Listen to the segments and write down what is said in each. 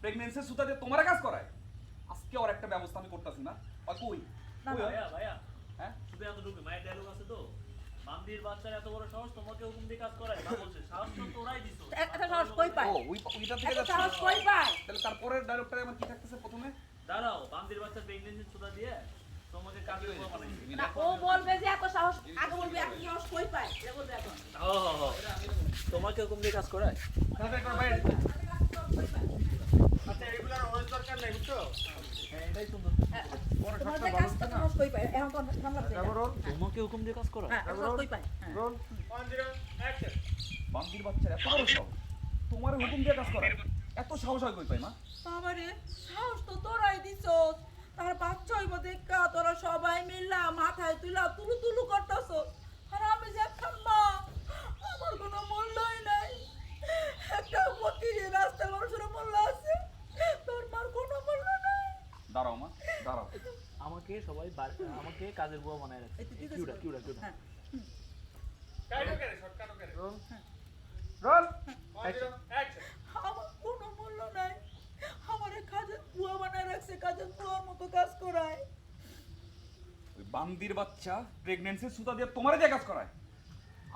প্রেগন্যান্সির সুতা দিয়ে তোমার কাজ করায়। আজকে ওর একটা ব্যবস্থা আমি করতেছি না। আর কই না, কই ওর? ভাইয়া ভাইয়া হ্যাঁ শুধু এতটুকু মায়ের ডায়লগ আছে তো, বান্দির বাচ্চার এত বড় সাহস তোমাকে হুকুম দিয়ে কাজ করায় না বলছে, সাহস তো তোরাই দিছো। এত সাহস কই পায়? ও ওইটা থেকে এত যাচ্ছে। সাহস কই পায়? তাহলে তারপরের ডায়লগটা আমার কি থাকতেছে প্রথমে? দাঁড়াও, বান্দির বাচ্চার প্রেগনেন্সি সুতা দিয়ে তোমাকে কাজে বুয়া বানাইছে। না, ও বলবে যে এত সাহস, আগে বলবে এত সাহস কই পায়, এটা বলবে এখন। ও হো হো, তোমাকে হুকুম দিয়ে কাজ করায়? তাহলে একটা ভাই আচ্ছা এগুলার ওয়েজ দরকার নাই বুঝছো? হ্যাঁ, এটাই সুন্দর। তোমার যে কাজটা সাহস কই পায়, এখন তো সামলাতে যায়। ডাবল রোল তোমাকে হুকুম দিয়ে কাজ করায়? হ্যাঁ, এত সাহস কই পায়? হ্যাঁ। রোল 10 অ্যাকশন বান্দির বাচ্চার এত বড় সাহস, তোমার হুকুম দিয়ে কাজ করায়? এত সাহস হয় কই পাই মা? বাবারে, সাহস তো তোরাই দিছস। তার বাচ্চা হইব দেখা তোরা সবাই মিল্লা মাথায় তুলা তুলু তুলু করতেছ। আর আমি যে খাম্মা, আমার কোনো মূল্যই নাই। একটা ফকিরের রাস্তা মানুষের মূল্য আছে, তোর মার কোনো মূল্য নাই। দাঁড়াও মা, দাঁড়াও। আমাকে সবাই আমাকে কাজের বুয়া বানায় রাখছে। এই তুই দিতেছিস কিউটা বল। কিউটা কিউটা। হ্যাঁ। কাইটো করে শর্টকাট করে রোল হ্যাঁ। রোল 10 অ্যাকশন আমার কোনো মূল্য নাই। আমার কাজের বুয়া বানায় রাখছে, কাজের বুয়ার মতো কাজ করায়। ওই বান্দির বাচ্চা প্রেগন্যান্সির সুতা দিয়ে তোমার দিয়ে কাজ করায়।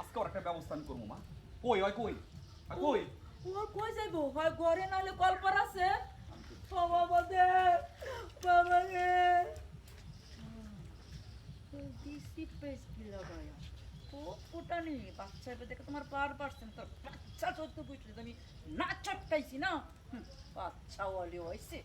আজকে ওর একটা ব্যবস্থা আমি করবো মা। কই ওই কই আর কই? ওর কই যাইবো? হয় ঘরে নাহলে কলপার আছে। বাবা বাদে, বাবা রে। দিসি পেস কি লাগায়া? ও ওটা নেই, বাচ্চা এবার দেখে তোমার পার পারছেন তো। বাচ্চা চোদ্দ বুঝলে তুমি না চটকাইছি না। বাচ্চা ওয়ালি হয়েছে।